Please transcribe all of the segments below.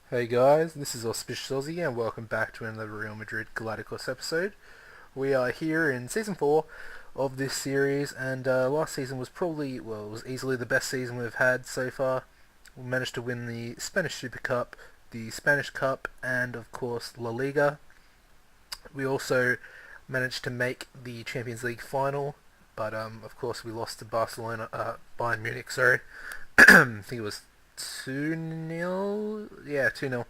Hey guys, this is AuspiciousAussie and welcome back to another Real Madrid Galácticos episode. We are here in Season 4 of this series and last season was probably, well, it was easily the best season we've had so far. We managed to win the Spanish Super Cup, the Spanish Cup and of course La Liga. We also managed to make the Champions League final, but of course we lost to Bayern Munich, sorry. I think it was 2-0. Yeah, 2-0.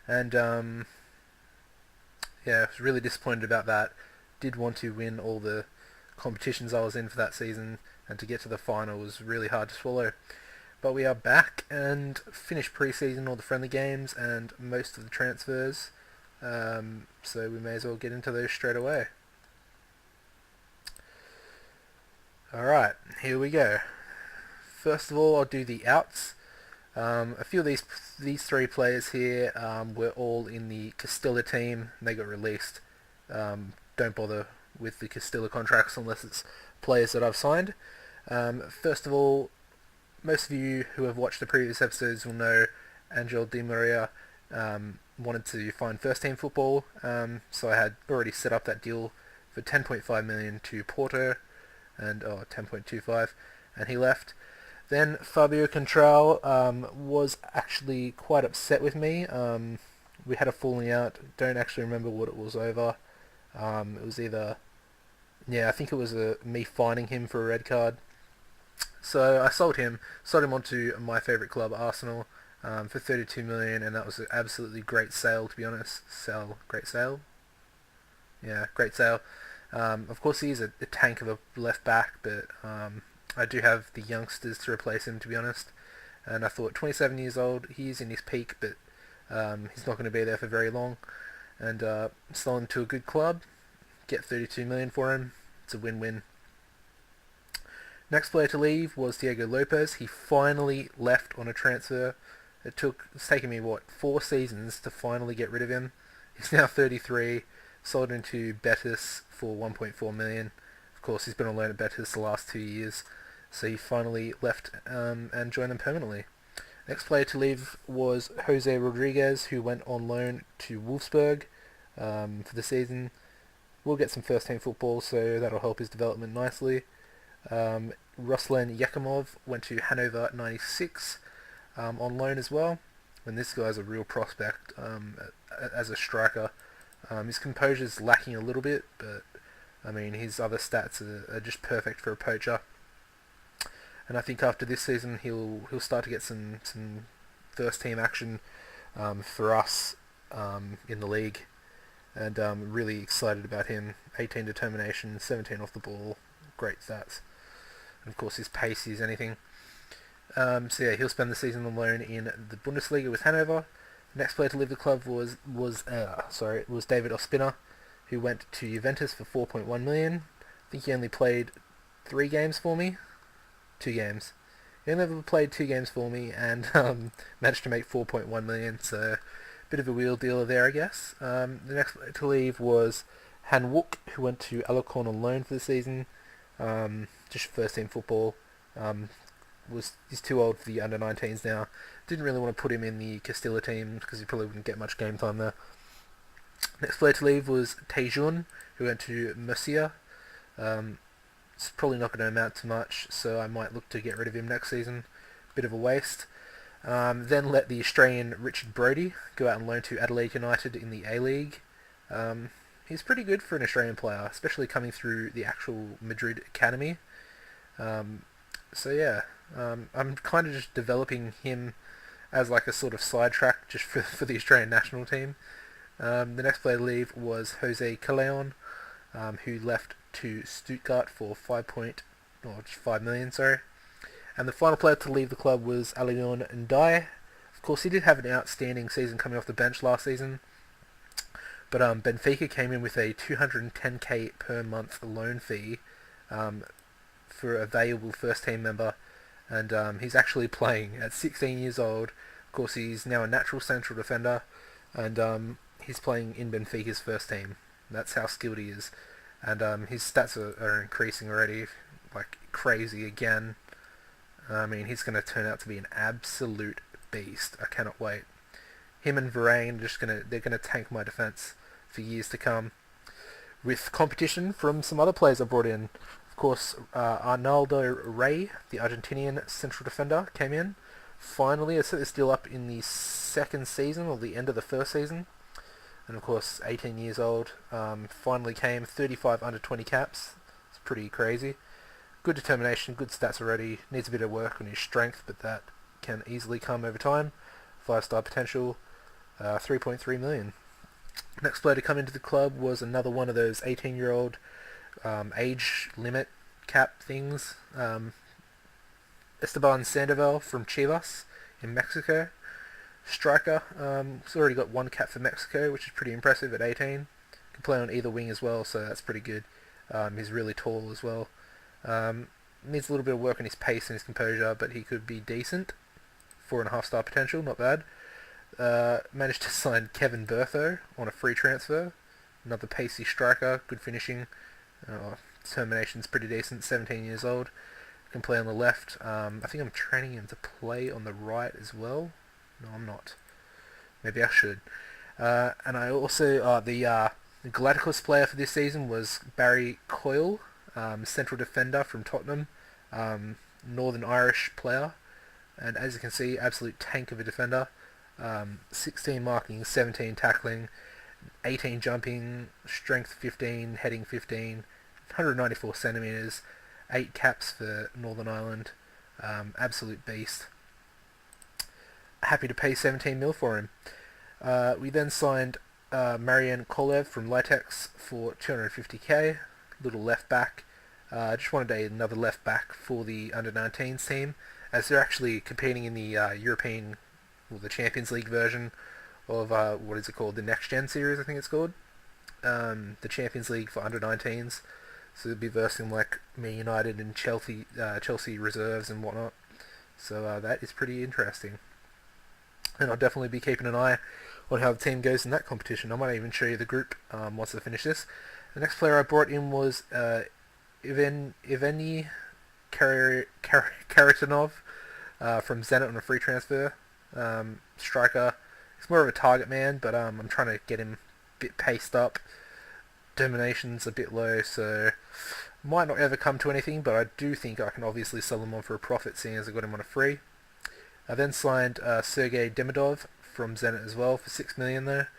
And yeah, I was really disappointed about that. Did want to win all the competitions I was in for that season, and to get to the final was really hard to swallow. But we are back and finished pre-season, all the friendly games and most of the transfers. So we may as well get into those straight away. Alright, here we go. First of all, I'll do the outs. A few of these three players here were all in the Castilla team. They got released. Don't bother with the Castilla contracts unless it's players that I've signed. First of all, most of you who have watched the previous episodes will know Angel Di Maria wanted to find first team football, so I had already set up that deal for 10.5 million to Porto, and 10.25, and he left. Then Fabio Contral was actually quite upset with me. We had a falling out. Don't actually remember what it was over. It was either, yeah, I think it was me fining him for a red card. So I sold him onto my favourite club, Arsenal, for 32 million, and that was an absolutely great sale, to be honest. Great sale. Yeah, great sale. Of course, he's a tank of a left back, but I do have the youngsters to replace him, to be honest. And I thought 27 years old, he's in his peak, but he's not going to be there for very long. And sell him to a good club, get 32 million for him. It's a win-win. Next player to leave was Diego Lopez. He finally left on a transfer. It's taken me 4 seasons to finally get rid of him. He's now 33. Sold into Betis for 1.4 million. Of course, he's been on loan at Betis the last 2 years, so he finally left and joined them permanently. Next player to leave was Jose Rodriguez, who went on loan to Wolfsburg for the season. We'll get some first-team football, so that'll help his development nicely. Ruslan Yakimov went to Hanover 96 on loan as well, and this guy's a real prospect as a striker. His composure's lacking a little bit, but I mean his other stats are just perfect for a poacher. And I think after this season he'll start to get some first team action for us in the league, and really excited about him. 18 determination, 17 off the ball, great stats, and of course his pace is anything. So yeah, he'll spend the season on loan in the Bundesliga with Hanover. Next player to leave the club was David Ospina, who went to Juventus for 4.1 million. I think he only played 3 games for me, 2 games. He only ever played 2 games for me and managed to make 4.1 million. So bit of a wheel dealer there, I guess. The next player to leave was Han Wook, who went to Alarcon on loan for the season. Just first team football. He's too old for the under-19s now. Didn't really want to put him in the Castilla team because he probably wouldn't get much game time there. Next player to leave was Taejun, who went to Murcia. It's probably not going to amount to much, so I might look to get rid of him next season. Bit of a waste. Then let the Australian Richard Brodie go out on loan to Adelaide United in the A-League. He's pretty good for an Australian player, especially coming through the actual Madrid academy. So yeah, I'm kind of just developing him as like a sort of sidetrack just for the Australian national team. The next player to leave was Jose Callejon, who left to Stuttgart for 5 million, sorry. And the final player to leave the club was Alion Ndiaye. Of course, he did have an outstanding season coming off the bench last season, but Benfica came in with a 210k per month loan fee for a valuable first-team member, and he's actually playing at 16 years old. Of course, he's now a natural central defender, and he's playing in Benfica's first team. That's how skilled he is, and his stats are increasing already, like crazy again. I mean, he's going to turn out to be an absolute beast. I cannot wait. him and Varane they're gonna tank my defence for years to come. With competition from some other players I brought in. Of course, Arnaldo Rey, the Argentinian central defender, came in. Finally, I set this deal up in the second season, or the end of the first season. And of course, 18 years old. Finally came, 35 under 20 caps. It's pretty crazy. Good determination, good stats already. Needs a bit of work on his strength, but that can easily come over time. 5-star potential, 3.3 million. Next player to come into the club was another one of those 18-year-old age limit cap things. Esteban Sandoval from Chivas in Mexico. Striker. He's already got one cap for Mexico, which is pretty impressive at 18. Can play on either wing as well, so that's pretty good. He's really tall as well. Needs a little bit of work on his pace and his composure, but he could be decent. 4.5-star potential, not bad. Managed to sign Kevin Bertho on a free transfer. Another pacey striker, good finishing. Determination's pretty decent, 17 years old. Can play on the left. I think I'm training him to play on the right as well. No, I'm not. Maybe I should. And I also, the Galácticos player for this season was Barry Coyle, central defender from Tottenham, Northern Irish player. And as you can see, absolute tank of a defender. 16 marking, 17 tackling, 18 jumping, strength 15, heading 15, 194 centimetres, 8 caps for Northern Ireland. Absolute beast. Happy to pay 17 mil for him. We then signed Marian Kolev from Litex for 250k, little left back. Just wanted another left back for the under-19s team, as they're actually competing in the European, well, the Champions League version of what is it called, the Next Gen series, I think it's called. The Champions League for under-19s. So they'll be versing like Man United and Chelsea reserves and whatnot. So that is pretty interesting. And I'll definitely be keeping an eye on how the team goes in that competition. I might even show you the group once I finish this. The next player I brought in was Evgeny Karatanov from Zenit on a free transfer. Striker. He's more of a target man, but I'm trying to get him a bit paced up. Determination's a bit low, so might not ever come to anything, but I do think I can obviously sell him on for a profit, seeing as I got him on a free. I then signed Sergei Demidov from Zenit as well for 6 million there.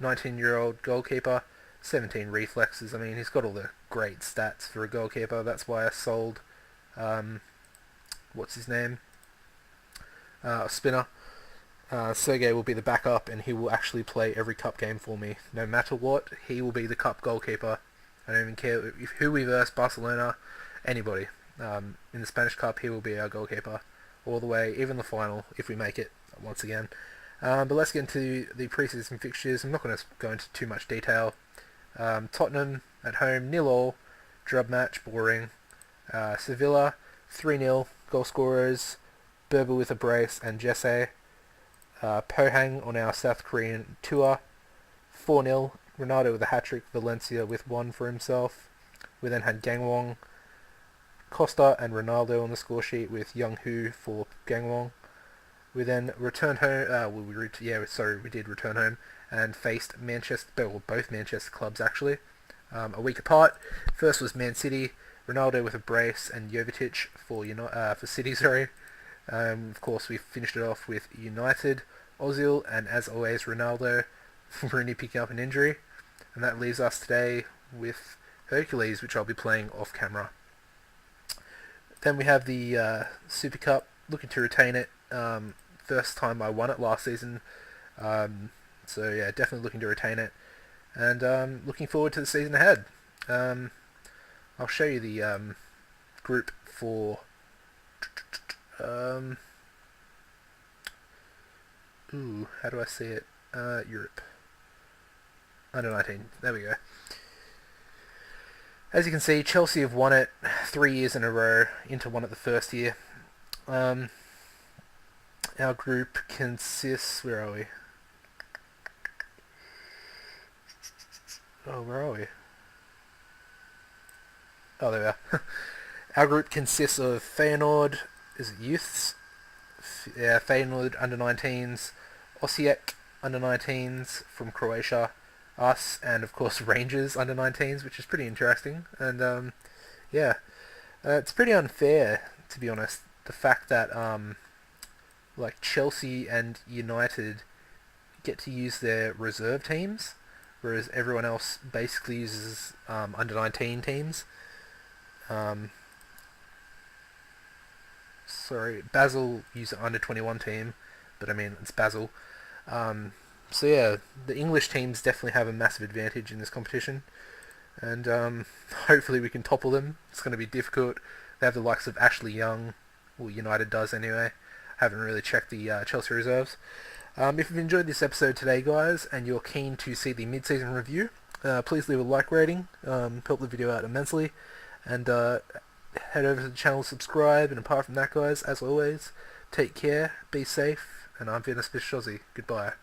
19-year-old goalkeeper, 17 reflexes. I mean, he's got all the great stats for a goalkeeper. That's why I sold, what's his name? Spinner. Sergei will be the backup, and he will actually play every cup game for me. No matter what, he will be the cup goalkeeper. I don't even care who we verse, Barcelona, anybody. In the Spanish Cup, he will be our goalkeeper all the way, even the final, if we make it once again. But let's get into the pre-season fixtures. I'm not going to go into too much detail. Tottenham at home, 0-0, drub match, boring. Sevilla, 3-0, goal scorers, Berber with a brace and Jesse. Pohang on our South Korean tour, 4-0, Ronaldo with a hat-trick, Valencia with one for himself. We then had Gangwon, Costa and Ronaldo on the score sheet with Young Hoo for Gangwon. We then returned home, we did return home and faced both Manchester clubs actually, a week apart. First was Man City, Ronaldo with a brace and Jovetic for City, sorry. Of course, we finished it off with United, Ozil, and as always, Ronaldo, Rooney picking up an injury. And that leaves us today with Hercules, which I'll be playing off camera. Then we have the Super Cup, looking to retain it. First time I won it last season. So yeah, definitely looking to retain it. And looking forward to the season ahead. I'll show you the group for... how do I see it? Europe. Under 19. There we go. As you can see, Chelsea have won it 3 years in a row. Inter won it the first year. Our group consists... Where are we? Oh, where are we? Oh, there we are. Our group consists of Feyenoord, is it youths? Yeah, Feyenoord under 19s, Osijek, under-19s from Croatia, us, and of course Rangers under-19s, which is pretty interesting. And yeah, it's pretty unfair, to be honest, the fact that like Chelsea and United get to use their reserve teams, whereas everyone else basically uses under-19 teams. Um, Sorry, Basel use an under-21 team, but I mean, it's Basel. So yeah, the English teams definitely have a massive advantage in this competition, and hopefully we can topple them. It's going to be difficult. They have the likes of Ashley Young, well, United does anyway. Haven't really checked the Chelsea reserves. If you've enjoyed this episode today, guys, and you're keen to see the mid-season review, please leave a like rating. Help the video out immensely. And head over to the channel, subscribe, and apart from that, guys, as always, take care, be safe, and I'm Auspicious Aussie. Goodbye.